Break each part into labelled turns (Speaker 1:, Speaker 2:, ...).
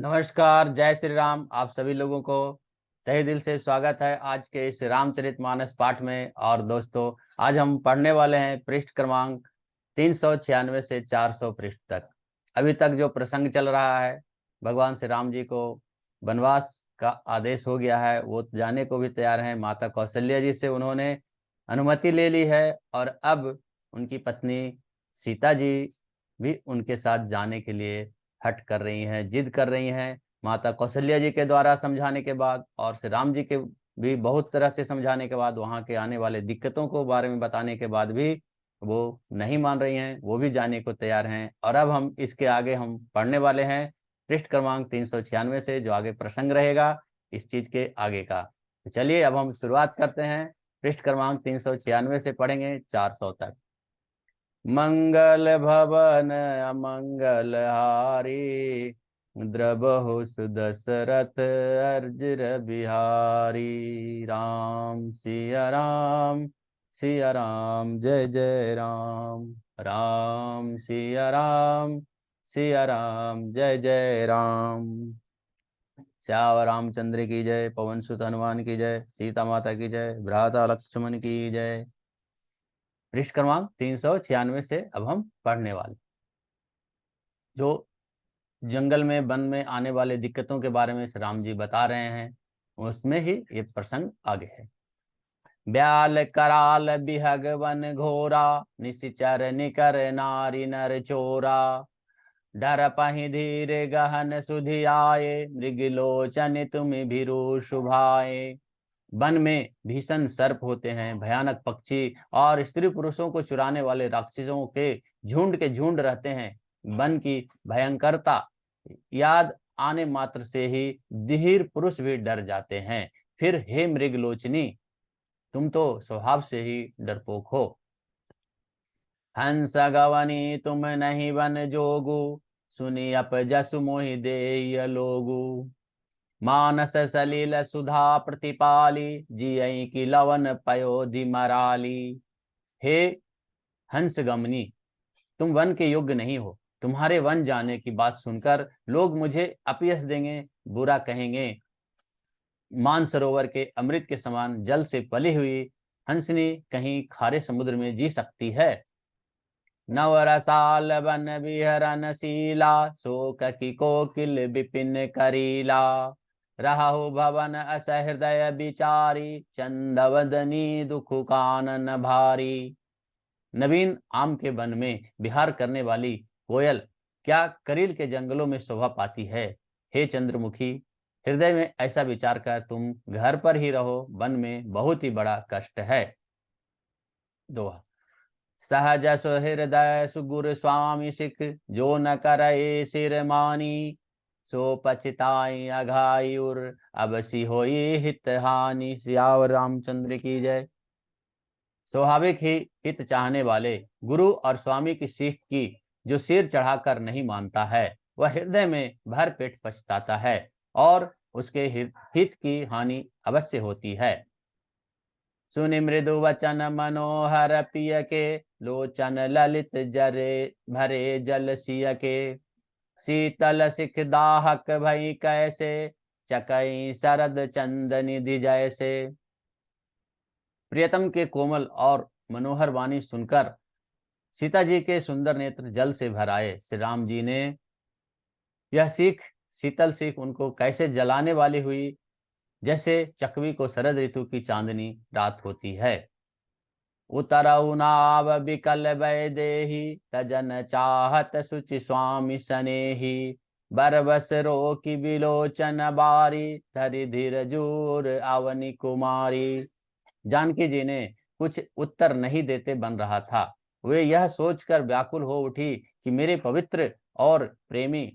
Speaker 1: नमस्कार, जय श्री राम। आप सभी लोगों को तहे दिल से स्वागत है आज के इस रामचरितमानस पाठ में। और दोस्तों, आज हम पढ़ने वाले हैं पृष्ठ क्रमांक 396 से 400 पृष्ठ तक। अभी तक जो प्रसंग चल रहा है, भगवान श्री राम जी को वनवास का आदेश हो गया है, वो जाने को भी तैयार हैं। माता कौशल्या जी से उन्होंने अनुमति ले ली है और अब उनकी पत्नी सीता जी भी उनके साथ जाने के लिए हट कर रही हैं, जिद कर रही हैं। माता कौशल्या जी के द्वारा समझाने के बाद और श्री राम जी के भी बहुत तरह से समझाने के बाद, वहां के आने वाले दिक्कतों को बारे में बताने के बाद भी वो नहीं मान रही हैं, वो भी जाने को तैयार हैं। और अब हम इसके आगे हम पढ़ने वाले हैं पृष्ठ क्रमांक 396 से, जो आगे प्रसंग रहेगा इस चीज के आगे का। तो चलिए अब हम शुरुआत करते हैं। पृष्ठ क्रमांक 396 से पढ़ेंगे 400 तक। मंगल भवन अमंगल हारी, द्रबहु सुदशरथ अर्जुर बिहारी। राम सिया राम, सिया राम जय जय राम। राम सिया राम, सिया राम जय जय राम। श्याम रामचंद्र की जय, पवन सुत हनुमान की जय, सीता माता की जय, भ्राता लक्ष्मण की जय। पृष्ठ क्रमांक 396 से अब हम पढ़ने वाले, जो जंगल में वन में आने वाले दिक्कतों के बारे में श्री राम जी बता रहे हैं, उसमें ही ये प्रसंग आगे है। ब्याल कराल बिहग वन घोरा, निशिचर निकर नारी नर चोरा। डर पहि धीर गहन सुधि आए, मृगलोचन तुम भिरू शुभाए। वन में भीषण सर्प होते हैं, भयानक पक्षी और स्त्री पुरुषों को चुराने वाले राक्षसों के झुंड रहते हैं। वन की भयंकरता याद आने मात्र से ही धीर पुरुष भी डर जाते हैं। फिर हे मृगलोचनी, तुम तो स्वभाव से ही डरपोक हो। हंस गवनी तुम नहीं बन जोगु, सुनी अप जसु मोहि देय लोगु। मानस सलील सुधा प्रतिपाली, जियई की लवन पयोधि मराली। हे हंसगमनी, तुम वन के योग्य नहीं हो। तुम्हारे वन जाने की बात सुनकर लोग मुझे अपयश देंगे, बुरा कहेंगे। मानसरोवर के अमृत के समान जल से पली हुई हंसनी कहीं खारे समुद्र में जी सकती है। नवरसाल वन विहरन शीला, शोक की कोकिल विपिन करीला। रहु भवन असहृदय बिचारी, चंदवदनी दुख कानन भारी। नवीन आम के वन में विहार करने वाली कोयल क्या करील के जंगलों में शोभा पाती है। हे चंद्रमुखी, हृदय में ऐसा विचार कर तुम घर पर ही रहो, वन में बहुत ही बड़ा कष्ट है। दोहा। सहज सुहृदय सुगुर स्वामी सिख, जो न करे सिर मानी। सो पछताई अघायुर, अब सी होई हित हानि। सियावर रामचंद्र की जय। स्वाभाविक ही हित चाहने वाले गुरु और स्वामी की सीख की जो सिर चढ़ाकर नहीं मानता है, वह हृदय में भर पेट पछताता है और उसके हित की हानि अवश्य होती है। सुनि मृदु वचन मनोहर पिय के, लोचन ललित जरे भरे जल सिय के। शीतल सिख दाहक भई कैसे, चकई शरद चंदन निधि जैसे। प्रियतम के कोमल और मनोहर वाणी सुनकर सीता जी के सुंदर नेत्र जल से भर आए। श्री राम जी ने यह सीख, शीतल सीख उनको कैसे जलाने वाली हुई, जैसे चकवी को शरद ऋतु की चांदनी रात होती है। उतरऊ नाव बिकल वैदेही, तजन चाहत सुचि स्वामी सनेही। बरबस रोकी बिलोचन बारी, धरि धीर जूर अवनी कुमारी। जानकी जी ने कुछ उत्तर नहीं देते बन रहा था। वे यह सोचकर व्याकुल हो उठी कि मेरे पवित्र और प्रेमी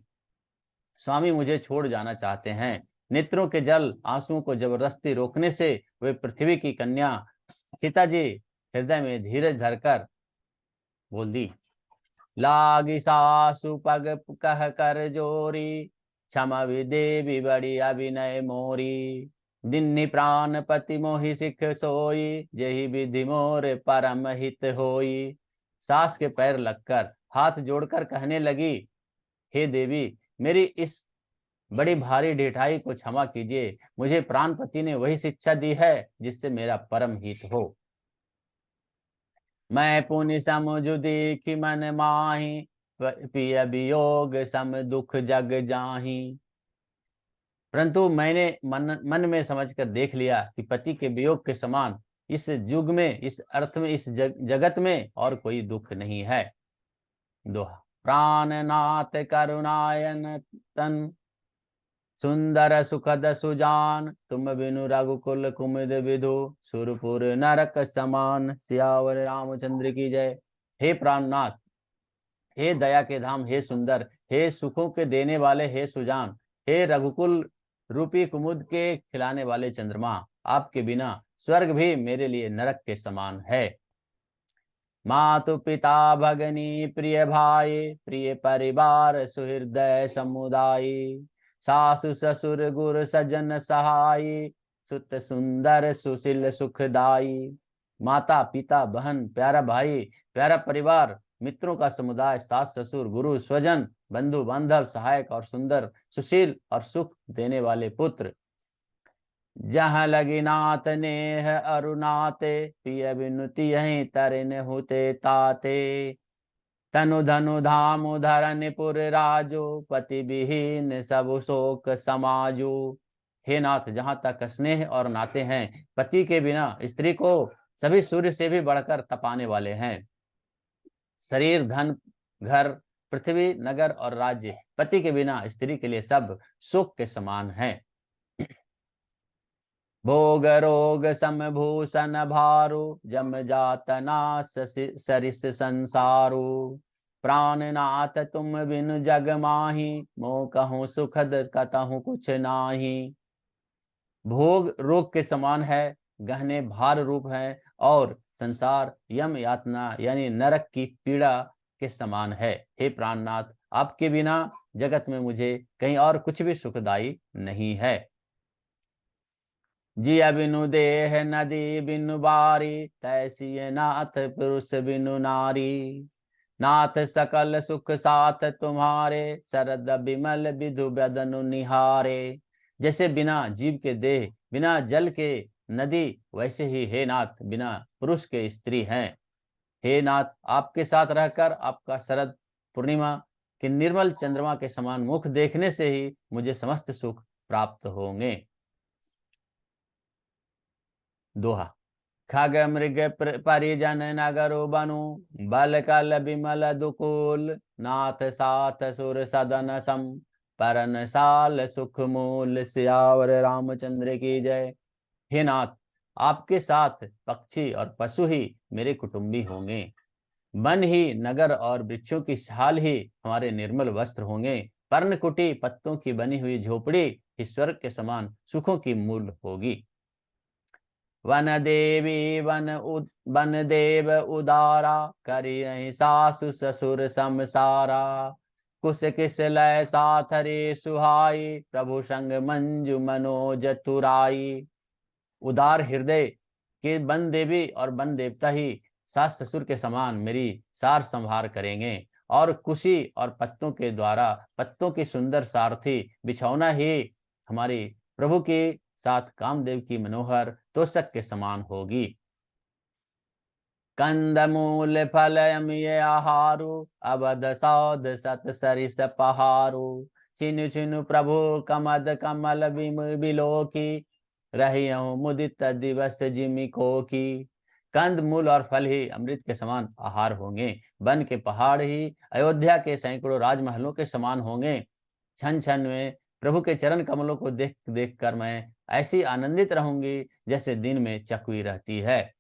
Speaker 1: स्वामी मुझे छोड़ जाना चाहते हैं। नेत्रों के जल आंसुओं को जबरदस्ती रोकने से वे पृथ्वी की कन्या सीता जी हृदय में धीरज धरकर बोल दी। लागी सासु पग कह कर जोरी, क्षमा देवी बड़ी अभिनय मोरी। दिन्नि प्राण पति मोहि सिख सोई, जही विधि मोर परम हित होई। सास के पैर लगकर हाथ जोड़कर कहने लगी, हे देवी, मेरी इस बड़ी भारी ढिठाई को क्षमा कीजिए। मुझे प्राणपति ने वही शिक्षा दी है जिससे मेरा परम हित हो। मैं पुनि समझु देखि मन माही, पिय वियोग सम दुख जग जाही। परंतु मैंने मन मन में समझकर देख लिया कि पति के वियोग के समान इस युग में, इस अर्थ में, इस जगत में और कोई दुख नहीं है। दोहा। प्राणनाथ करुणायन तन, सुंदर सुखद सुजान, तुम बिनु रघुकुल कुमुद विधु, सुरपुर नरक समान। सियावर रामचंद्र की जय। हे प्राणनाथ, हे दया के धाम, हे सुंदर, हे सुखों के देने वाले, हे सुजान, हे रघुकुल रूपी कुमुद के खिलाने वाले चंद्रमा, आपके बिना स्वर्ग भी मेरे लिए नरक के समान है। मातु पिता भगनी प्रिय भाई, प्रिय परिवार सुहृदय समुदाय, सासु ससुर गुर सजन सहाय, सुत सुंदर सुशील सुखदाई। माता पिता बहन प्यारा भाई प्यारा परिवार, मित्रों का समुदाय, सास ससुर गुरु स्वजन बंधु बांधव सहायक और सुंदर सुशील और सुख देने वाले पुत्र। जहाँ लगी नाथ नेह अरुनाते, पिय विनुति यहीं तरिन हुते ताते। तनु धनु धाम धरन पुर राजो, पति विहीन सब शोक समाजो। हे नाथ, जहाँ तक स्नेह और नाते हैं, पति के बिना स्त्री को सभी सूर्य से भी बढ़कर तपाने वाले हैं। शरीर धन घर पृथ्वी नगर और राज्य, पति के बिना स्त्री के लिए सब सुख के समान हैं। भोग रोग समभूषण भारु, जम जातना सरिस संसारु। प्राणनाथ तुम बिनु जग माही, मोह कहूँ सुखद कतहु कुछ नाही। भोग रोग के समान है, गहने भार रूप है, और संसार यम यातना यानी नरक की पीड़ा के समान है। हे प्राणनाथ, आपके बिना जगत में मुझे कहीं और कुछ भी सुखदाई नहीं है। जिया बिनु देह नदी बिनु बारी, तैसी नाथ पुरुष बिनु नारी। नाथ सकल सुख साथ तुम्हारे, शरद बिमल विधु बदनु निहारे। जैसे बिना जीव के देह, बिना जल के नदी, वैसे ही हे नाथ बिना पुरुष के स्त्री हैं। हे नाथ, आपके साथ रहकर आपका शरद पूर्णिमा के निर्मल चंद्रमा के समान मुख देखने से ही मुझे समस्त सुख प्राप्त होंगे। दोहा। खग मृग परिजन नगरु बनु, बल कल बिमल दुकुल। नाथ साथ सुर सदन सम, परन साल सुख मूल। सियावर रामचंद्र की जय। हे नाथ, आपके साथ पक्षी और पशु ही मेरे कुटुंबी होंगे। वन ही नगर और वृक्षों की छाल ही हमारे निर्मल वस्त्र होंगे। पर्णकुटी पत्तों की बनी हुई झोपड़ी ही स्वर्ग के समान सुखों की मूल होगी। वन देवी वन देव उदारा, करियहि सासु ससुर समसारा। कुश किस लय साथ रे सुहाई, प्रभु संग मंजु मनोज तुराई। उदार हृदय के वन देवी और वन देवता ही सास ससुर के समान मेरी सार संभार करेंगे, और कुशी और पत्तों के द्वारा पत्तों की सुंदर सारथी बिछौना ही हमारी प्रभु के साथ कामदेव की मनोहर तोषक के समान होगी। कंद मूल फल अमिय आहारु, अवध सौद सत सरिस पहारु। छिनु छिनु प्रभु कमद कमल बिलो की, रहियहु मुदित दिवस जिमि को की। कंद मूल और फल ही अमृत के समान आहार होंगे। वन के पहाड़ ही अयोध्या के सैकड़ों राजमहलों के समान होंगे। क्षण क्षण में प्रभु के चरण कमलों को देख देख कर मैं ऐसी आनंदित रहूंगी जैसे दिन में चकवी रहती है।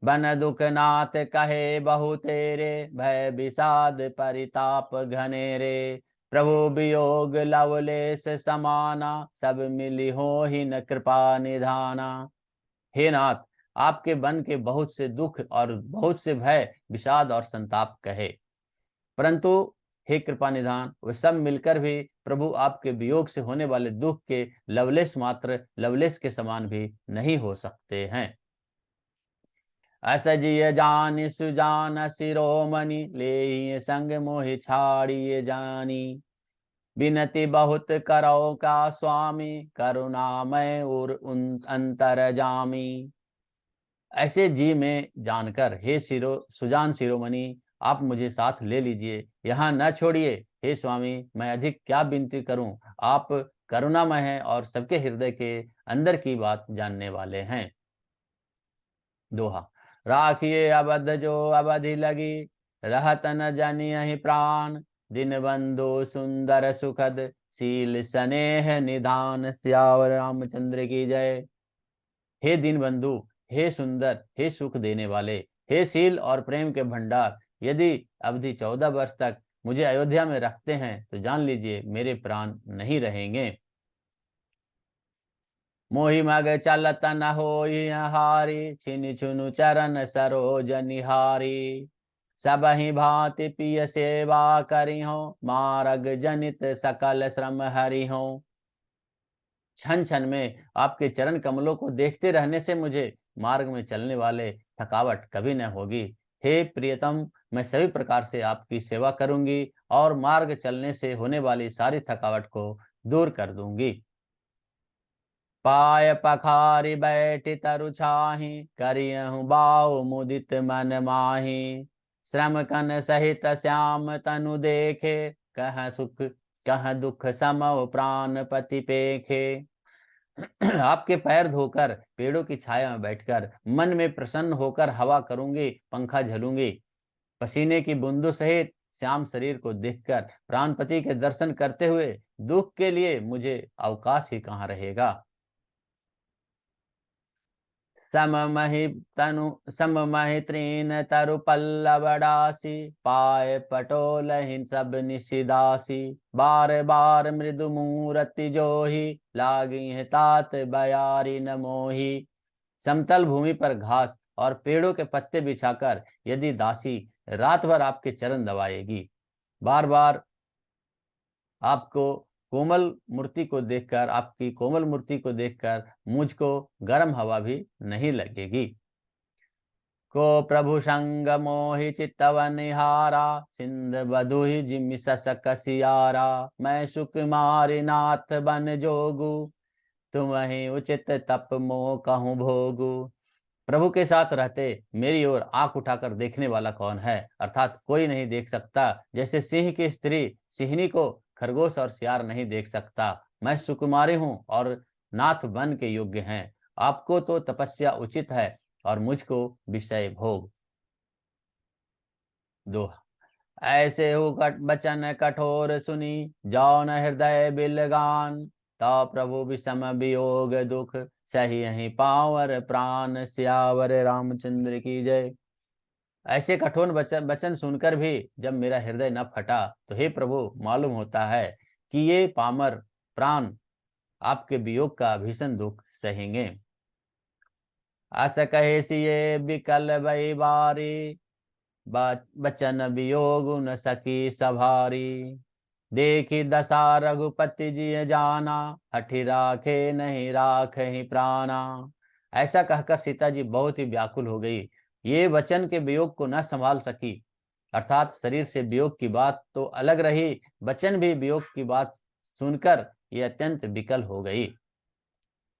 Speaker 1: बन दुख नाथ कहे बहु तेरे, भय विषाद परिताप घनेरे। प्रभु वियोग लवलेश समाना, सब मिली हो ही न कृपा निधाना। हे नाथ, आपके बन के बहुत से दुख और बहुत से भय विषाद और संताप कहे, परंतु हे कृपा निधान, वे सब मिलकर भी प्रभु आपके वियोग से होने वाले दुख के लवलेश मात्र लवलेश के समान भी नहीं हो सकते हैं। असजिय जान सुजान शिरोमणि, ले संग मोहि छाड़िए जानी। विनती बहुत करो का स्वामी, करुणामय और अंतर जामी। ऐसे जी में जानकर हे सुजान शिरोमणि, आप मुझे साथ ले लीजिए, यहाँ न छोड़िए। हे स्वामी, मैं अधिक क्या विनती करूं, आप करुणामय हैं और सबके हृदय के अंदर की बात जानने वाले हैं। दोहा। राखिए अवध जो अवधि लगी, रहत न जानियहि प्राण। दिन बंधु सुंदर सुखद, शील स्नेह निधान। सियावर रामचंद्र की जय। हे दीन बंधु, हे सुंदर, हे सुख देने वाले, हे शील और प्रेम के भंडार, यदि अवधि 14 वर्ष तक मुझे अयोध्या में रखते हैं तो जान लीजिए मेरे प्राण नहीं रहेंगे। मोहि मग चलत न होई हारी, छिन छुनु चरण सरोज निहारी। सब ही भांति पिय सेवा करी हो, मार्ग जनित सकल श्रम हरि हो। क्षण क्षण में आपके चरण कमलों को देखते रहने से मुझे मार्ग में चलने वाले थकावट कभी न होगी। हे प्रियतम, मैं सभी प्रकार से आपकी सेवा करूंगी और मार्ग चलने से होने वाली सारी थकावट को दूर कर दूंगी। पाय पखारी बैठी तरु छाही, करियहु बाऊ मुदित मन माही। श्रम कन सहित श्याम तनु देखे, कह सुख कह दुख समव प्राण पति पेखे। आपके पैर धोकर पेड़ों की छाया में बैठकर मन में प्रसन्न होकर हवा करूंगी, पंखा झलूंगी। पसीने की बूंदों सहित श्याम शरीर को देखकर प्राणपति के दर्शन करते हुए दुख के लिए मुझे अवकाश ही कहाँ रहेगा। सममहि तृण तरु पल्लवडासी, पाय पटोलहि सब निशिदासी। बार बार मृदु मूरति जोही, लागी है तात बयारी न मोही। समतल भूमि पर घास और पेड़ों के पत्ते बिछाकर यदि दासी रात भर आपके चरण दबाएगी, बार बार आपको कोमल मूर्ति को देखकर, आपकी कोमल मूर्ति को देखकर मुझको गर्म हवा भी नहीं लगेगी। को प्रभु संग मोहि चित्तवन निहारा, सिंध बधुहि जिमि ससक सियारा। मैं सुकुमारी नाथ बन जोगु, तुम्हि उचित तप मोह कहूँ भोगु। प्रभु के साथ रहते मेरी ओर आंख उठाकर देखने वाला कौन है, अर्थात कोई नहीं देख सकता। जैसे सिंह की स्त्री सिंहनी को खरगोश और सियार नहीं देख सकता, मैं सुकुमारी हूँ और नाथ बन के योग्य हैं। आपको तो तपस्या उचित है और मुझको विषय भोग। दोहा। ऐसे हो बचन कठोर सुनी, जौन हृदय बिलगान। तो प्रभु विषम वियोग दुख, सही यही पावर प्राण। सियावर रामचंद्र की जय। ऐसे कठोर वचन सुनकर भी जब मेरा हृदय न फटा तो हे प्रभु, मालूम होता है कि ये पामर प्राण आपके वियोग का भीषण दुख सहेंगे। अस कहे सिए बिकल भई बारी, बचन वियोग न सकी सभारी। देखी दशा रघुपति जी जाना, हठि राखे नहीं राख ही प्राणा। ऐसा कहकर सीता जी बहुत ही व्याकुल हो गई। ये वचन के वियोग को न संभाल सकी, अर्थात शरीर से वियोग की बात तो अलग रही, वचन भी वियोग की बात सुनकर ये अत्यंत विकल हो गई।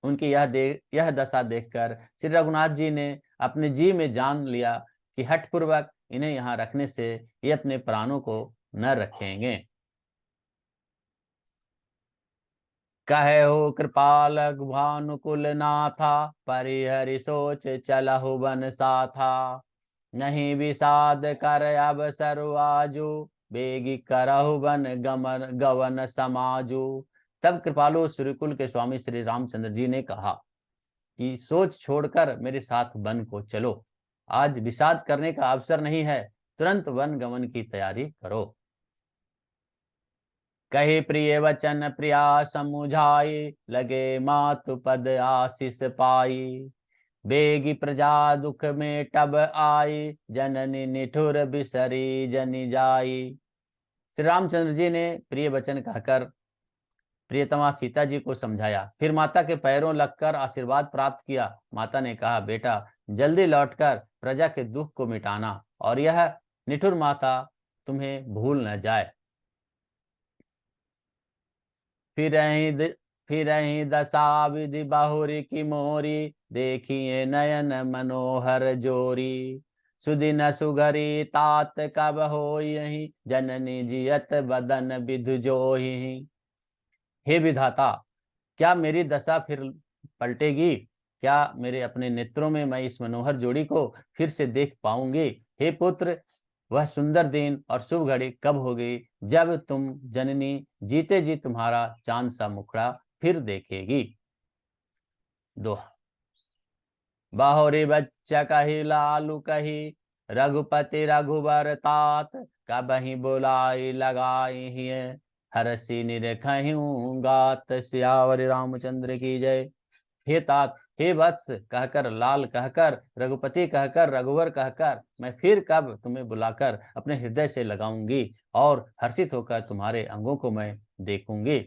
Speaker 1: उनकी यह दशा देखकर श्री रघुनाथ जी ने अपने जी में जान लिया कि हठपूर्वक इन्हें यहाँ रखने से ये अपने प्राणों को न रखेंगे। कहे हो कृपाल भानुकुल नाथा, परिहरि सोच चलहु बन साथा। नहीं विषाद कर अब सरु आजू, बेगी करहु बन गमन गवन समाजू। तब कृपालु सूर्यकुल के स्वामी श्री रामचंद्र जी ने कहा कि सोच छोड़कर मेरे साथ वन को चलो। आज विषाद करने का अवसर नहीं है, तुरंत वन गमन की तैयारी करो। कहे प्रिय वचन प्रिया समुझाई, लगे मातु पद आशीष पाई। बेगी प्रजा दुख में टब आई, जननी निठुर बिसरी जनि जाई। श्री रामचंद्र जी ने प्रिय वचन कहकर प्रियतमा सीता जी को समझाया, फिर माता के पैरों लगकर आशीर्वाद प्राप्त किया। माता ने कहा, बेटा जल्दी लौटकर प्रजा के दुख को मिटाना और यह निठुर माता तुम्हें भूल न जाए। फिरहि दशा विधि बहुरी की मोरी, देखिए नयन मनोहर जोरी। सुदिन सुघरी तात कब होई, जननी जियत बदन विधु जोहि। हे विधाता, क्या मेरी दशा फिर पलटेगी? क्या मेरे अपने नेत्रों में मैं इस मनोहर जोड़ी को फिर से देख पाऊंगी? हे पुत्र, वह सुंदर दिन और शुभ घड़ी कब होगी जब तुम जननी जीते जी तुम्हारा चांद सा मुखड़ा फिर देखेगी। दोहा। बाहुरी बच्चा कही लालू कही, रघुपति रघुबर तात, कबहि बुलाई लगाई हिय, हरसि निरखहूँ गात। सियावर रामचंद्र की जय। हे तात, हे वत्स कहकर, लाल कहकर, रघुपति कहकर, रघुवर कहकर मैं फिर कब तुम्हें बुलाकर अपने हृदय से लगाऊंगी और हर्षित होकर तुम्हारे अंगों को मैं देखूंगी।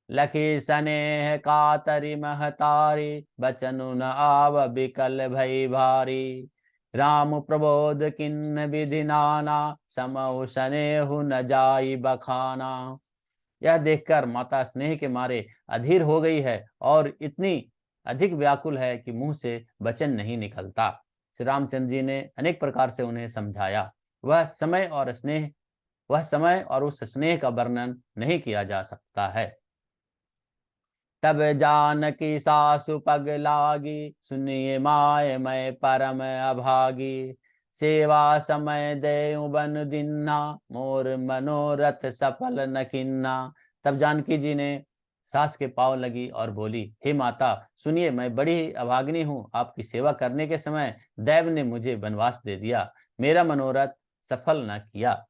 Speaker 1: लखी स्नेह कातरि महतारी, बचनु न आव बिकल भई भारी। राम प्रबोध किन्न विधि नाना, समऊ स्नेहु न जाई बखाना। यह देखकर माता स्नेह के मारे अधीर हो गई है और इतनी अधिक व्याकुल है कि मुंह से वचन नहीं निकलता। श्री रामचंद्र जी ने अनेक प्रकार से उन्हें समझाया। वह समय और उस स्नेह का वर्णन नहीं किया जा सकता है। तब जानकी सासु पग लागी, सुनिए माय मैं परम अभागी। सेवा समय देउ बन दिन्ना, मोर मनोरथ सफल न किन्ना। तब जानकी जी ने सास के पांव लगी और बोली, हे माता सुनिए, मैं बड़ी अभागिनी हूँ। आपकी सेवा करने के समय दैव ने मुझे वनवास दे दिया, मेरा मनोरथ सफल न किया।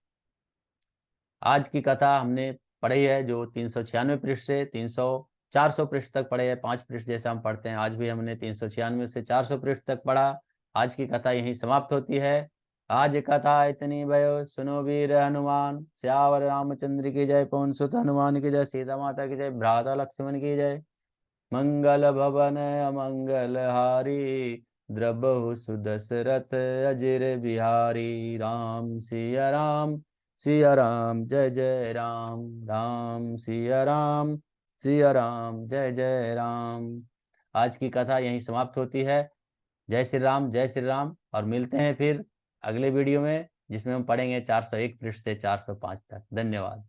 Speaker 1: आज की कथा हमने पढ़ी है जो 396 पृष्ठ से 400 पृष्ठ तक पढ़े हैं। 5 पृष्ठ जैसे हम पढ़ते हैं, आज भी हमने 396 से 400 पृष्ठ तक पढ़ा। आज की कथा यहीं समाप्त होती है। आज कथा इतनी भयो, सुनो वीर हनुमान। श्यावर रामचंद्र की जय, पवन सुत हनुमान की जय, सीता माता की जय, भ्राता लक्ष्मण की जय। मंगल भवन अमंगल हारी, द्रबहु सुदशरथ अजिर बिहारी। राम सिया राम, सिया राम जय जय राम, राम सिया राम, सिया राम जय जय राम। आज की कथा यहीं समाप्त होती है। जय श्री राम, जय श्री राम। और मिलते हैं फिर अगले वीडियो में, जिसमें हम पढ़ेंगे 401 पृष्ठ से 405 तक। धन्यवाद।